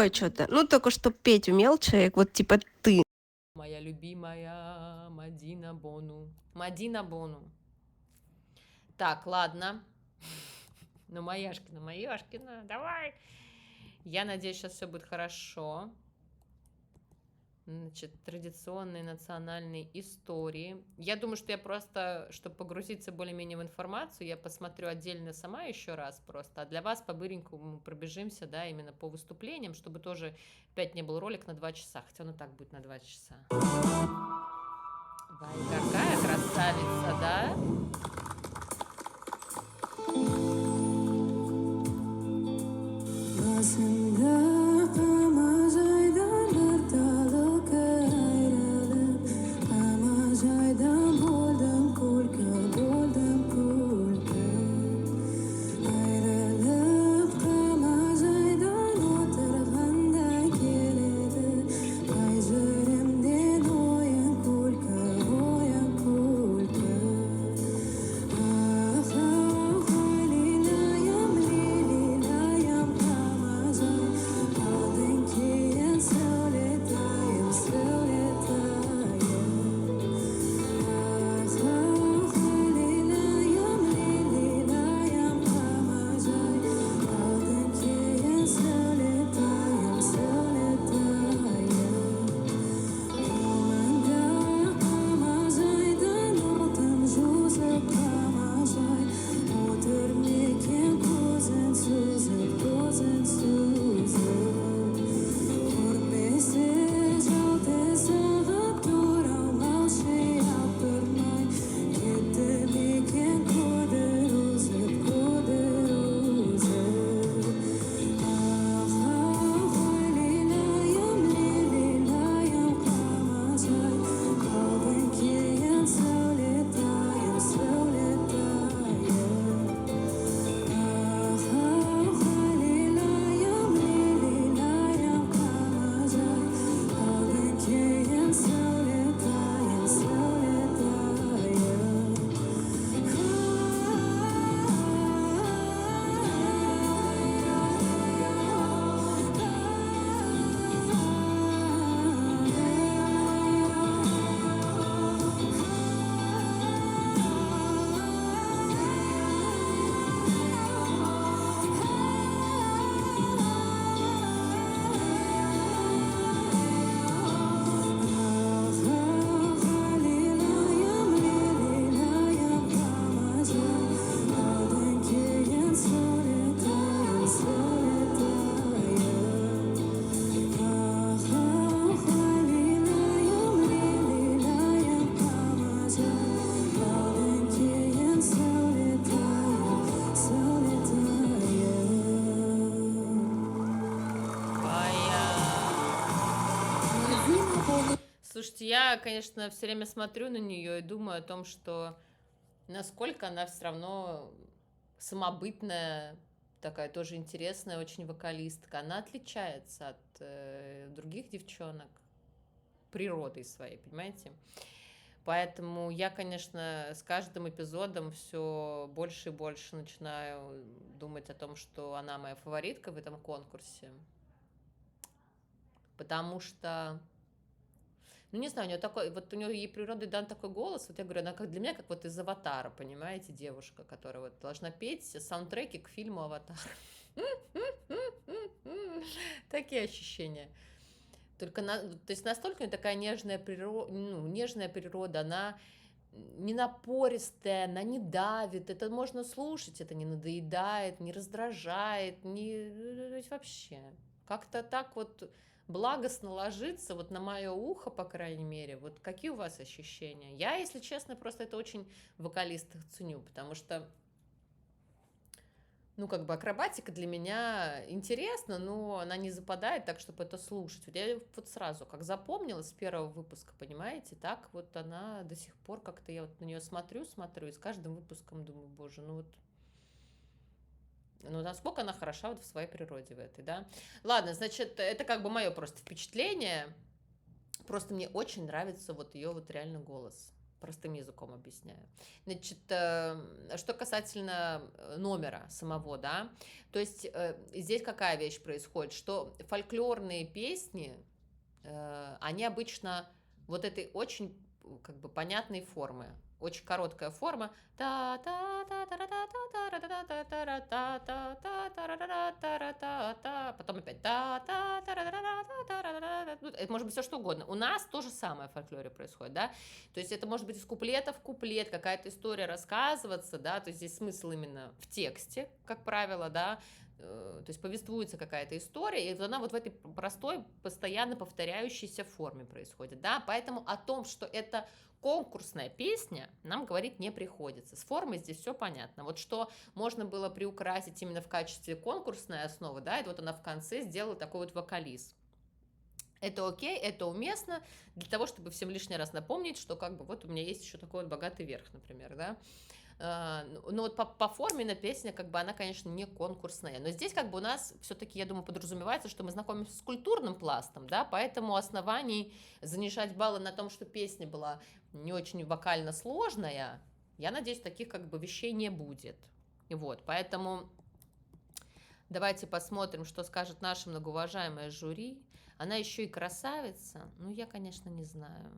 другое что-то. Ну, только чтоб петь умел человек, вот типа ты. Моя любимая Мадина Бону. Мадина Бону. Так, ладно. Ну, Маяшкина, давай. Я надеюсь, сейчас все будет хорошо. Значит, традиционные национальные истории. Я думаю, что я просто, чтобы погрузиться более-менее в информацию, я посмотрю отдельно сама еще раз просто. А для вас по-быренькому пробежимся, да, именно по выступлениям, чтобы тоже опять не был ролик на 2 часа. Хотя он и так будет на 2 часа. Вай, какая красавица, да? Слушайте, я, конечно, все время смотрю на нее и думаю о том, что насколько она все равно самобытная, такая тоже интересная очень вокалистка. Она отличается от других девчонок природой своей, понимаете? Поэтому я, конечно, с каждым эпизодом все больше и больше начинаю думать о том, что она моя фаворитка в этом конкурсе. Потому что, ну, не знаю, у нее такой, вот у нее ей природой дан такой голос, вот я говорю, она как для меня, как вот из «Аватара», понимаете, девушка, которая вот должна петь саундтреки к фильму «Аватар». Такие ощущения. Только, то есть настолько у нее такая нежная природа, ну, нежная природа, она не напористая, она не давит, это можно слушать, это не надоедает, не раздражает, не вообще. Как-то так вот благостно ложится вот на мое ухо, по крайней мере. Вот какие у вас ощущения? Я, если честно, просто это очень в вокалистах ценю, потому что, ну, как бы акробатика для меня интересна, но она не западает так, чтобы это слушать. Вот я вот сразу, как запомнила с первого выпуска, понимаете, так вот она до сих пор как-то, я вот на нее смотрю, и с каждым выпуском думаю, боже, ну вот, ну, насколько она хороша вот в своей природе в этой, да. Ладно, значит, это как бы мое просто впечатление. Просто мне очень нравится вот ее вот реально голос. простым языком объясняю. Значит, что касательно номера самого, да, то есть здесь какая вещь происходит, что фольклорные песни, они обычно вот этой очень как бы понятной формы, очень короткая форма, потом опять это может быть все что угодно. У нас то же самое в фольклоре происходит, да, то есть это может быть из куплета в куплет какая-то история рассказываться, да, то есть здесь смысл именно в тексте, как правило, да, то есть повествуется какая-то история, и она вот в этой простой, постоянно повторяющейся форме происходит, да, поэтому о том, что это конкурсная песня, нам говорить не приходится. С формой здесь все понятно. Вот что можно было приукрасить именно в качестве конкурсной основы, да, и вот она в конце сделала такой вот вокализ. Это окей, это уместно, для того, чтобы всем лишний раз напомнить, что как бы вот у меня есть еще такой вот богатый верх, например, да. Но вот по форме на песня, как бы она, конечно, не конкурсная. Но здесь как бы у нас все-таки, я думаю, подразумевается, что мы знакомимся с культурным пластом, да, поэтому оснований занижать баллы на том, что песня была не очень вокально сложная, я надеюсь, таких как бы вещей не будет. И вот, поэтому давайте посмотрим, что скажет наша многоуважаемая жюри. Она еще и красавица, ну, я, конечно, не знаю.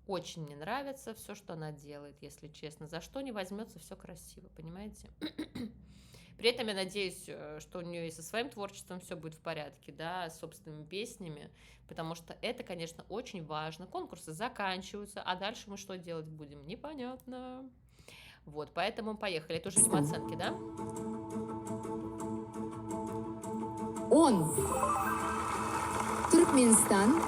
Очень мне нравится все, что она делает, если честно. За что не возьмется, все красиво, понимаете? При этом я надеюсь, что у нее и со своим творчеством все будет в порядке, да, с собственными песнями, потому что это, конечно, очень важно. Конкурсы заканчиваются, а дальше мы что делать будем? Непонятно. Вот, поэтому поехали. Это уже не оценки, да? Он. Turkmenistan.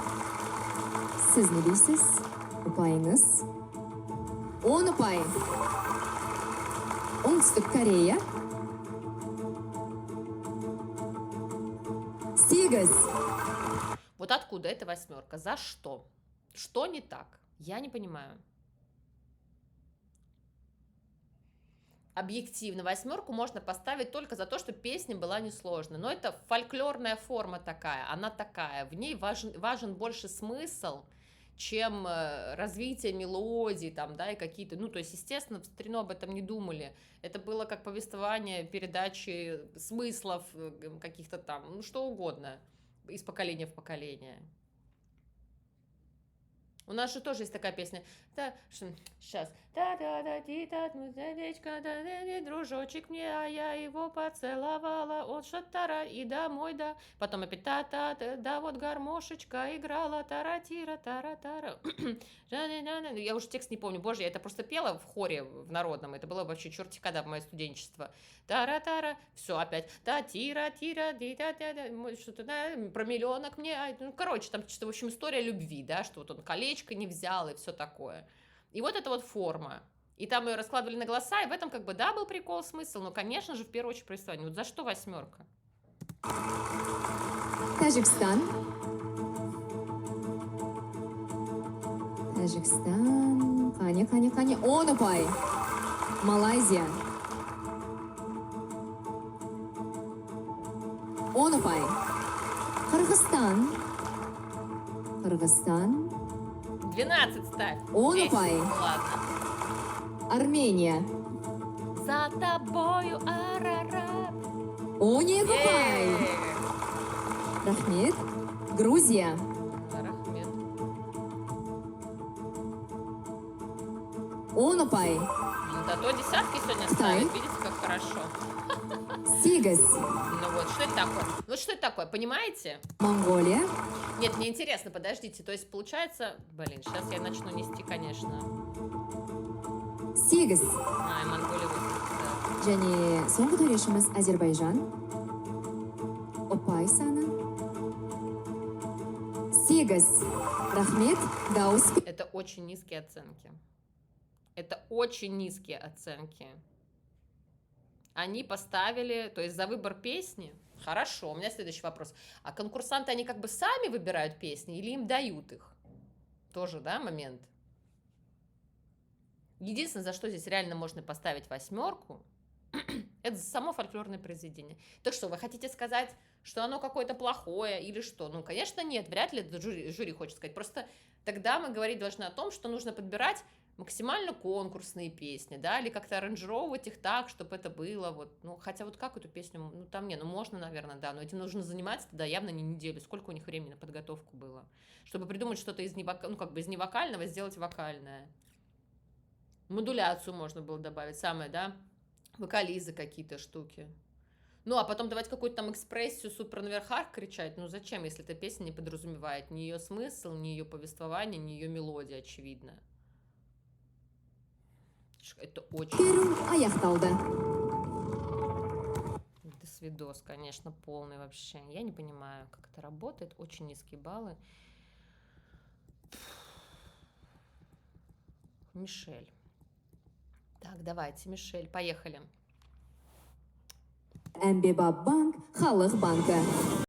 Siz ne deysiz? Upayınız. 10 upay. Оңтүстік Корея. 8. Вот откуда эта восьмерка? За что? Что не так? Я не понимаю. Объективно восьмерку можно поставить только за то, что песня была несложной. Но это фольклорная форма такая, она такая. В ней важен больше смысл, чем развитие мелодий, там, да, и какие-то, ну, то есть, естественно, в старину об этом не думали. Это было как повествование, передачи смыслов каких-то там, ну, что угодно, из поколения в поколение. У нас же тоже есть такая песня. Сейчас. Дружочек мне, а я его поцеловала. Он шатара и домой, да. Потом опять да, вот гармошечка играла, таратира, таратара. Я уже текст не помню, боже, я это просто пела в хоре в народном. Это было вообще черти когда в мое студенчество. Тара-тара, все опять. Та-тира-тира, что-то, да, про миллионок мне. Ну, короче, там что-то, в общем, история любви, да, что вот он колечко не взял и все такое. И вот эта вот форма. И там ее раскладывали на голоса, и в этом как бы, да, был прикол, смысл, но, конечно же, в первую очередь повествование. Вот за что восьмерка? Тажикстан. Тажикстан. Қане. 10 ұпай. Малайзия. 10 ұпай. Қырғызстан. 12 ставь. 10 10. ұпай. Ну ладно. Армения. За тобою, Арарат. 12 ұпай. Рахмет. Грузия. Рахмет. 10 ұпай. Ну, зато десятки сегодня ставят. Видите, как хорошо. 8. Ну вот, что это такое? Вот что это такое, понимаете? Монголия. Нет, мне интересно, подождите. То есть, получается... Блин, сейчас я начну нести, конечно. 8. И Монголия 80, да. және соңғы төрешіміз Әзербайжан. Ұпай саны. 8. Рахмет. Дауыс. Это очень низкие оценки. Это очень низкие оценки. Они поставили, то есть за выбор песни. Хорошо, у меня следующий вопрос. А конкурсанты, они как бы сами выбирают песни или им дают их? Тоже, да, момент? Единственное, за что здесь реально можно поставить восьмерку, Это само фольклорное произведение. Так что, вы хотите сказать, что оно какое-то плохое или что? Ну, конечно, нет, вряд ли это жюри хочет сказать. Просто тогда мы говорить должны о том, что нужно подбирать максимально конкурсные песни, да, или как-то аранжировать их так, чтобы это было вот, ну, хотя вот как эту песню, ну, там, не, ну, можно, наверное, да, но этим нужно заниматься тогда явно не неделю, сколько у них времени на подготовку было, чтобы придумать что-то из ну, как бы из невокального сделать вокальное. Модуляцию можно было добавить, самое, да, вокализы какие-то штуки. Ну, а потом давать какую-то там экспрессию супер на верхах кричать, ну, зачем, если эта песня не подразумевает ни ее смысл, ни ее повествование, ни ее мелодия, очевидно. Это очень... Беру аяқталды. До свидос, конечно, полный вообще. Я не понимаю, как это работает. Очень низкие баллы. Мишель. Так, давайте, Мишель, поехали. Әмбебап банк, халық банкі.